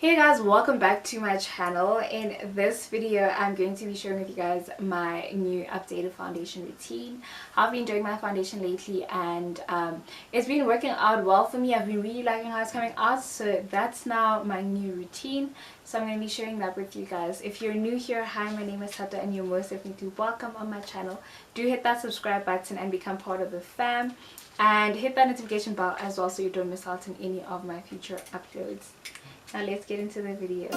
Hey guys, welcome back to my channel. In this video I'm going to be sharing with you guys my new updated foundation routine. I've been doing my foundation lately and it's been working out well for me. I've been really liking how it's coming out, so that's now my new routine. So I'm going to be sharing that with you guys. If you're new here, hi, my name is Thato and you're most definitely welcome on my channel. Do hit that subscribe button and become part of the fam, and hit that notification bell as well so you don't miss out on any of my future uploads. Now let's get into the video.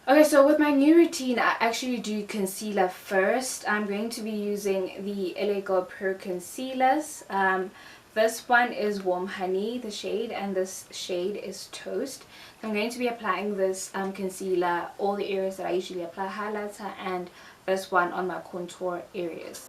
Okay, so with my new routine, I actually do concealer first. I'm going to be using the LA Girl Pro concealers. This one is Warm Honey, the shade, and this shade is Toast. I'm going to be applying this concealer all the areas that I usually apply highlighter, and this one on my contour areas.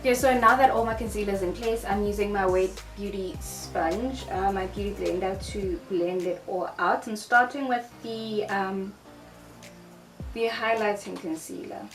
Okay, so now that all my concealer is in place, I'm using my Wet Beauty sponge, my beauty blender, to blend it all out. I'm starting with the highlighting concealer.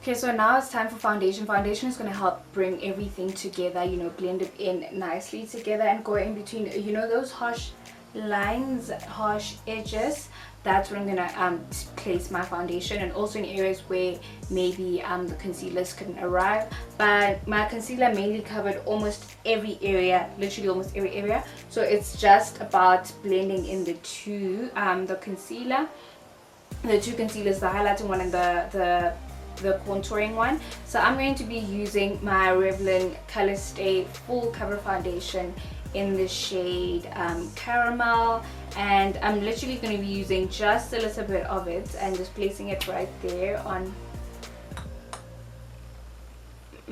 Okay, so now it's time for foundation. Foundation is going to help bring everything together, blend it in nicely together and go in between, those harsh lines, harsh edges. That's where I'm going to place my foundation, and also in areas where maybe the concealers couldn't arrive. But my concealer mainly covered almost every area, literally almost every area. So it's just about blending in the two, the two concealers, the highlighting one and the contouring one. So I'm going to be using my Revlon Color Stay Full Cover Foundation in the shade Caramel, and I'm literally going to be using just a little bit of it and just placing it right there on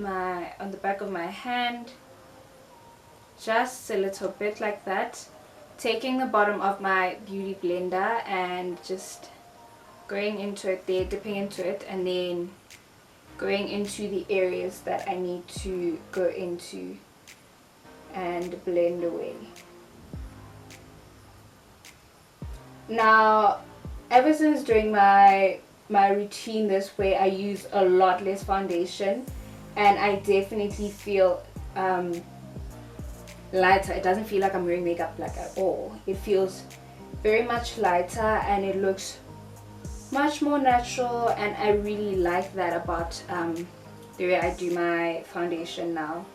the back of my hand, just a little bit like that, taking the bottom of my beauty blender and just going into it there, dipping into it, and then going into the areas that I need to go into and blend away. Now, ever since doing my routine this way, I use a lot less foundation, and I definitely feel lighter. It doesn't feel like I'm wearing makeup like at all. It feels very much lighter and it looks much more natural, and I really like that about the way I do my foundation now.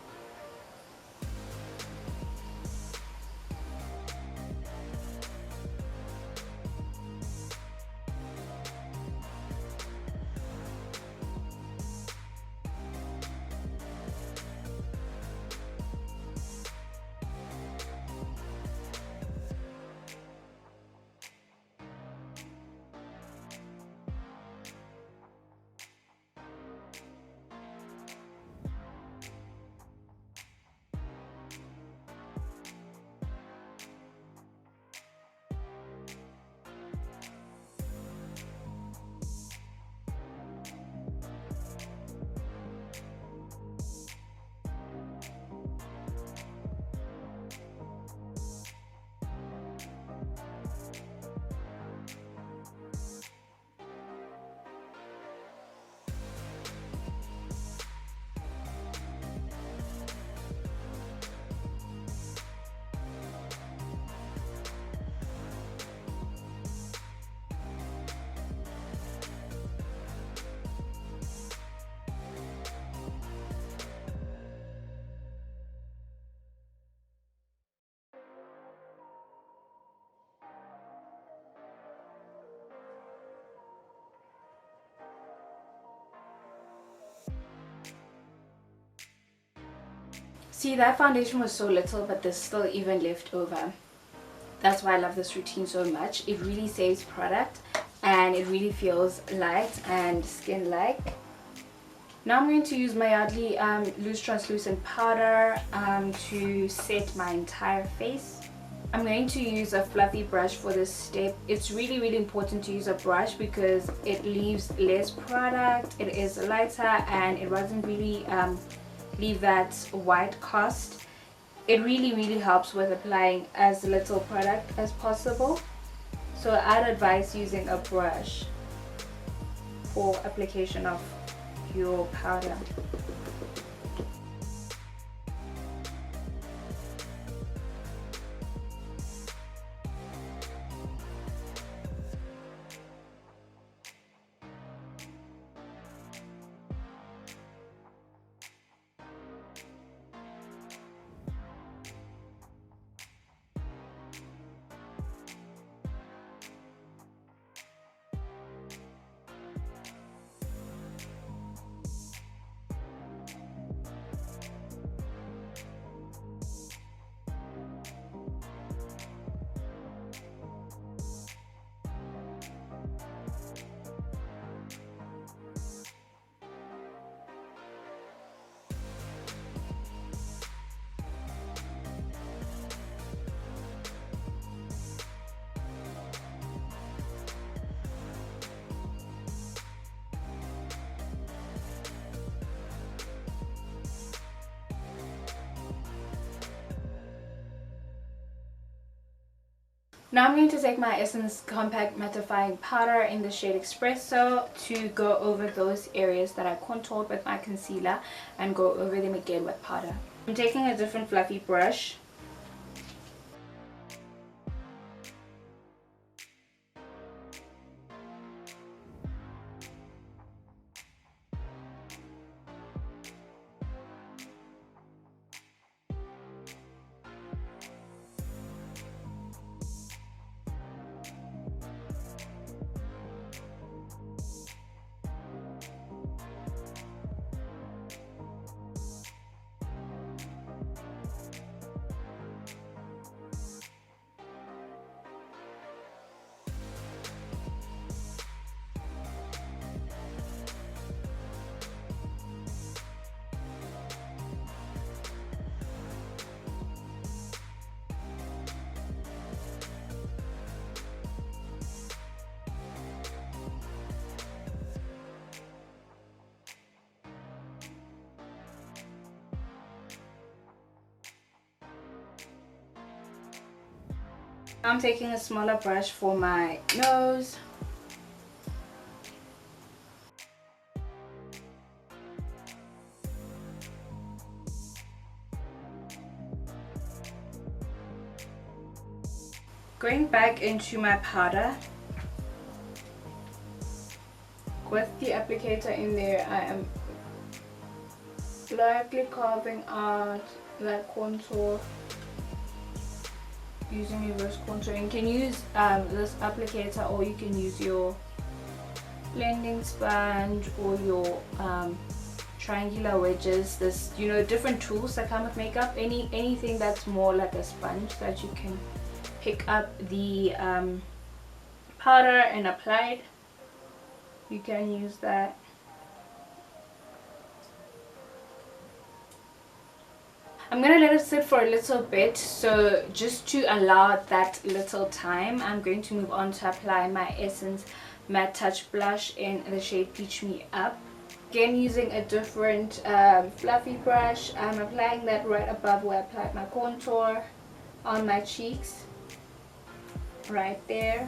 See, that foundation was so little, but there's still even left over. That's why I love this routine so much. It really saves product and it really feels light and skin-like. Now I'm going to use my Yardley loose translucent powder to set my entire face. I'm going to use a fluffy brush for this step. It's really important to use a brush because it leaves less product, it is lighter, and it doesn't really leave that white cast. It really helps with applying as little product as possible. So I'd advise using a brush for application of your powder. Now I'm going to take my Essence Compact Mattifying Powder in the shade Espresso to go over those areas that I contoured with my concealer and go over them again with powder. I'm taking a different fluffy brush. I'm taking a smaller brush for my nose. Going back into my powder. With the applicator in there, I am lightly carving out that contour using reverse contouring. You can use this applicator, or you can use your blending sponge or your triangular wedges. This, you know, different tools that come with makeup. Anything that's more like a sponge that you can pick up the powder and apply it. You can use that. I'm gonna let it sit for a little bit, so just to allow that little time, I'm going to move on to apply my Essence Matte Touch Blush in the shade Peach Me Up. Again, using a different fluffy brush, I'm applying that right above where I applied my contour on my cheeks, right there.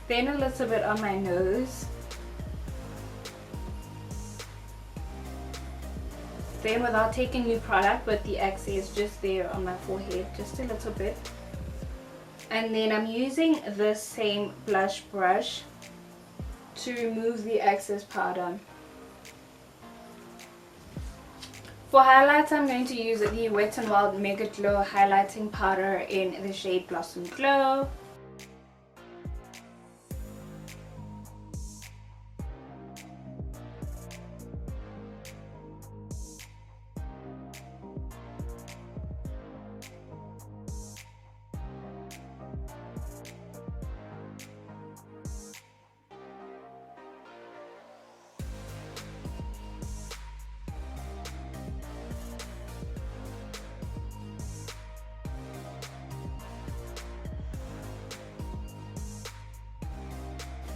Then a little bit on my nose. Then, without taking new product, but the excess just there on my forehead, just a little bit. And then I'm using the same blush brush to remove the excess powder. For highlights, I'm going to use the Wet n Wild Mega Glow highlighting powder in the shade Blossom Glow.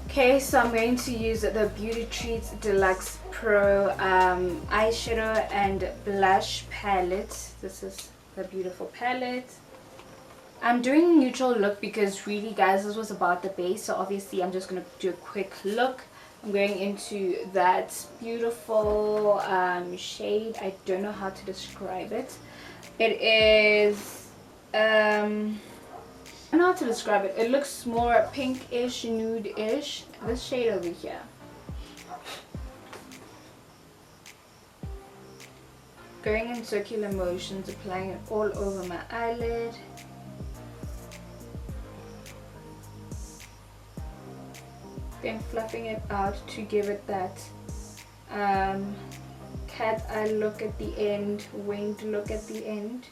Okay, so I'm going to use the Beauty Treats Deluxe Pro eyeshadow and blush palette. This is the beautiful palette. I'm doing a neutral look because really, guys, this was about the base, so obviously I'm just going to do a quick look. I'm going into that beautiful shade. I don't know how to describe it. It is I don't know how to describe it. It looks more pinkish, nude-ish. This shade over here. Going in circular motions, applying it all over my eyelid. Then fluffing it out to give it that cat eye look at the end, winged look at the end.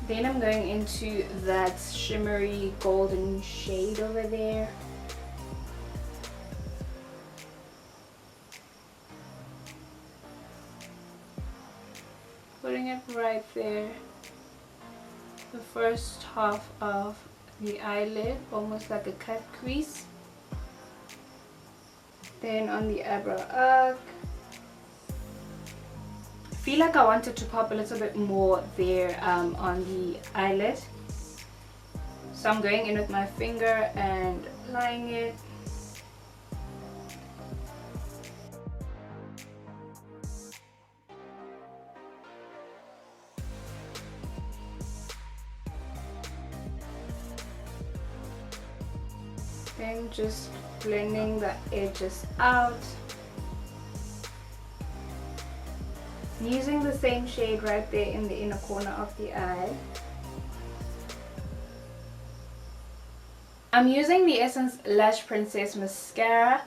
Then I'm going into that shimmery golden shade over there. Putting it right there, the first half of the eyelid, almost like a cut crease. Then on the eyebrow arc. I feel like I wanted to pop a little bit more there on the eyelid, so I'm going in with my finger and applying it. Then just blending the edges out. Using the same shade right there in the inner corner of the eye. I'm using the Essence Lash Princess Mascara.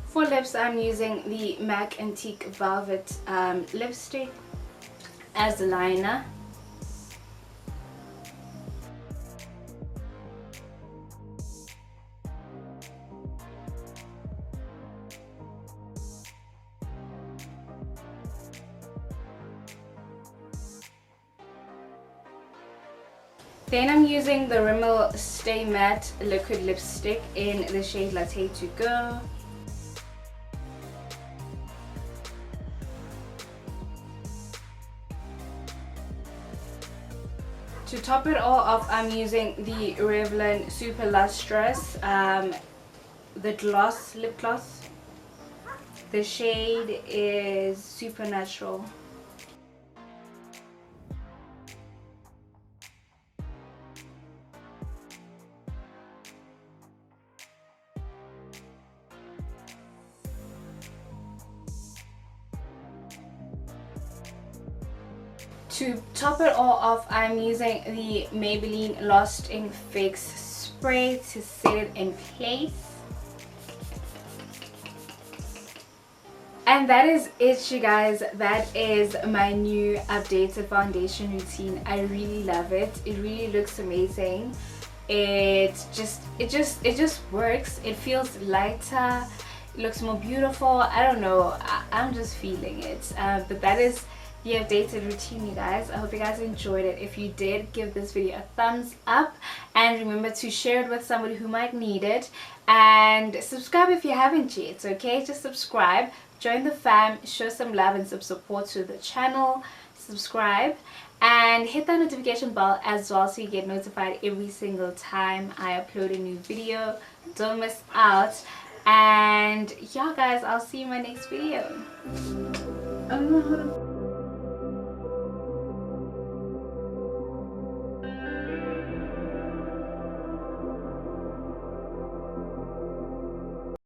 For lips, I'm using the MAC Antique Velvet lipstick as the liner. Then I'm using the Rimmel Stay Matte liquid lipstick in the shade Latte to Go. To top it all off, I'm using the Revlon Super Lustrous, the gloss, lip gloss. The shade is Supernatural. To top it all off, I'm using the Maybelline Lost in Fix spray to set it in place. And that is it, you guys. That is my new updated foundation routine. I really love it. It really looks amazing. It just works. It feels lighter. It looks more beautiful. I don't know. I'm just feeling it. But that is the updated routine, you guys. I hope you guys enjoyed it. If you did, give this video a thumbs up and remember to share it with somebody who might need it, and subscribe if you haven't yet. Okay, just subscribe, join the fam, show some love and some support to the channel. Subscribe and hit that notification bell as well so you get notified every single time I upload a new video. Don't miss out. And yeah, guys, I'll see you in my next video.